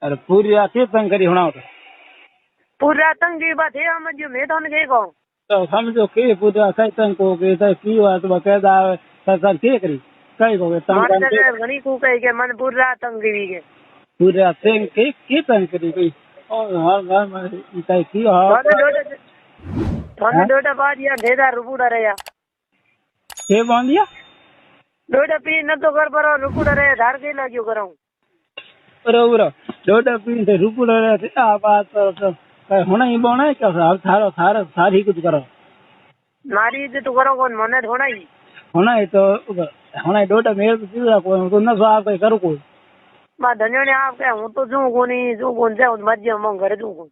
अरे पूरी रात के तंग करी होना होता पूरी रात तंग की बात है हम जो मैं तो नहीं कहूँ तो समझो के पूरी रात कई तंग को के तो की बात बकायदा सर के करी कई को के तंग मन के घनी को कहे के मन पूरी रात तंग की के पूरी रात के तंग करी कोई और हर में कई की हो थाने डोडा बाद या ढेदा रुपुड़ा रहा के बांधिया डोडा पी न तो कर पर रुपुड़ा रहे धार के लाग्यो कराऊं बरोबर डोडा पी से रुपुड़ा रहे आ बात तो होना ही बोना है क्या थारो थारो सारी कुछ करो मारी इज्जत तो करो कौन मने थोड़ा ही होना है तो होना है डोडा मेरे तो सीधा कोई तो न सो आप कहीं करो कोई बा धन्यो ने आप क्या हूं तो जू कोनी जू कोन से मत हम घरे जू कोन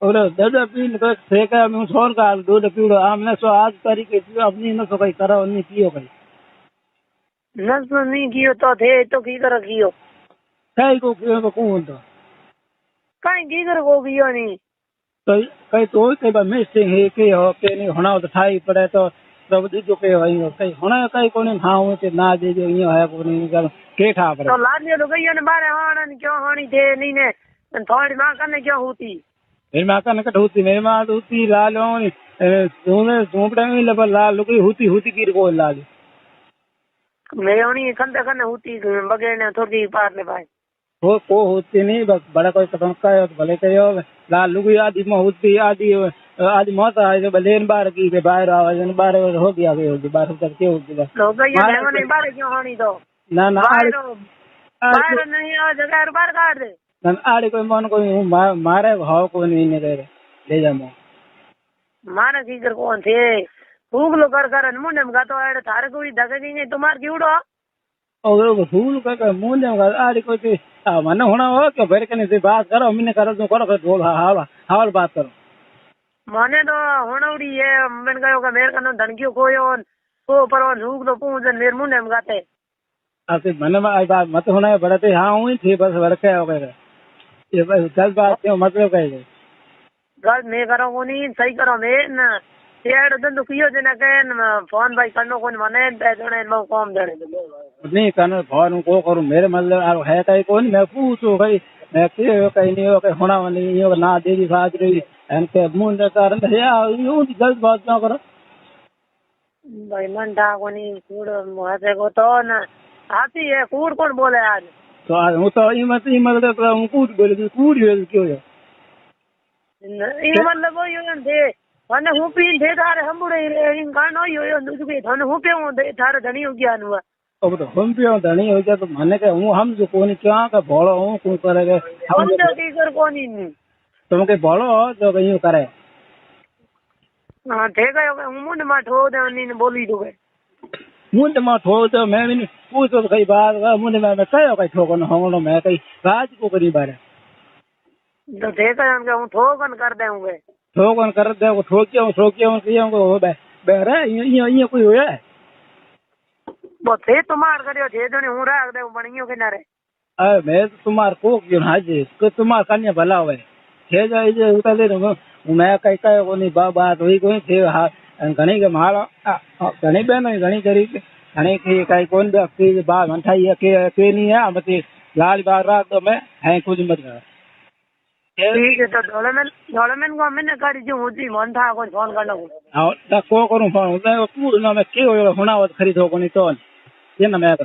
और डोडा पी तो से का मैं छोड़ का डोडा पीड़ो आमने सो आज तरीके से अपनी न सो कहीं करो नहीं पियो कहीं नस नहीं कियो तो थे तो की कर कियो कई को पियो तो कौन तो कहीं की कर को कियो नहीं कई तो कई बार मिसिंग है के हो के नहीं होना तो ठाई पड़े तो सब दीजो के हो कई होना कई कोने हाँ हो के ना दे जो यो है कोने कर के ठा पड़े तो लादियो तो कहियो ने बारे हाणन क्यों हाणी थे नहीं ने थोड़ी मां कने क्यों होती मेरी माँ का नकट होती मेरी माँ तो होती लाल होनी तुम्हें झोंपड़े में लबर लाल लुकी होती होती की को लाल मैं होनी कंदे कने होती बगैर ने थोड़ी पार ले पाए वो को होती नहीं बस बड़ा कोई कदम का है तो भले करियो लाल लुकी आदि में होती आदि आदि मौत आए जो बलेन बार की के बाहर आवाज बार हो गया होगी बार करके होगी बस लोग ये देखो नहीं बारे क्यों हाणी तो ना ना बाहर नहीं आ जगह बाहर काट दे ना आड़े कोई मन कोई मारे भाव को नहीं करे ले जा मो मारे की कर कौन थे भूख लो कर मुंडे में गातो आड़े थारे कोई दगे नहीं तुम्हार क्यों और वो फूल का मुंडे में आड़े कोई मन होना हो कि फिर कने से बात करो मैंने करो तो करो फिर बोल हाल बात करो माने तो होनौड़ी है मैंने कहो का मेरे कनो धनकियो कोयो को पर झूक तो पूछ मेरे मुंडे में गाते आपके मन में आई बात मत होना है बड़े हाँ हुई थी बस वर्क है वगैरह ये बस 10 बात क्यों मतलब कहेगा गल मैं करो को नहीं सही करो मैं ना तेड़ दंदु कियो जना कहन फोन भाई करनो कोन मने जणे मो काम जणे नहीं करना फोन को करूं मेरे मतलब है कहीं कौन मैं पूछो भाई मैं के कहीं नहीं हो कहीं होना नहीं हो ना देवी साज रही एनके मुंडे कारण है यूं 10 बात ना करो भाई मन दा को नहीं कूड़ मुहासे को तो ना आती है कूड़ कौन बोले आज तो आज हूँ तो ये मतलब हूँ कूड़ बोले कूड़ क्यों है ये मतलब वो यूं थे थाने हूँ पीन थे थारे हम बुढ़े इन गानो यो नुजुके थाने हूँ पे हूँ थारे धनी हो गया नुआ अब तो हम पे धनी हो गया तो माने के हूँ हम जो कोनी क्या का भोलो हूँ कौन करेगा हम जो की कर कोनी तुम के भोलो हो जो कहीं करे हाँ ठीक है हूँ मुंड में ठो दे नी बोली तो मुंड में ठो तो मैं भी पूछो तो कई बात मुंड में कहो कहीं ठोकन होंगो मैं कहीं राज को करी बारे तो ठीक है हम हूँ ठोकन कर देंगे ठोकन कर दे वो ठोकियो को बहरा ये कोई होया है वो थे तुम्हार करियो थे जो हूँ राख दे बनियो किनारे अरे मैं तो तुम्हार को क्यों हाजी तो तुम्हार कन्या भला हुए थे जाए जे उतर दे मैं कई को नहीं बात हुई कोई थे हाँ घणी के माल घणी बहन घणी गरीब घणी की कई कौन व्यक्ति बात मंठाई के नहीं है मत लाल बाग राख दो मैं है कुछ मत कर ठीक है तो डोलेमेन को मैंने कर जो मुझे मन था कोई फोन करना हां ता को करूं फोन उदय पूर्ण में के होना खरीदो को नहीं तो ये ना मैं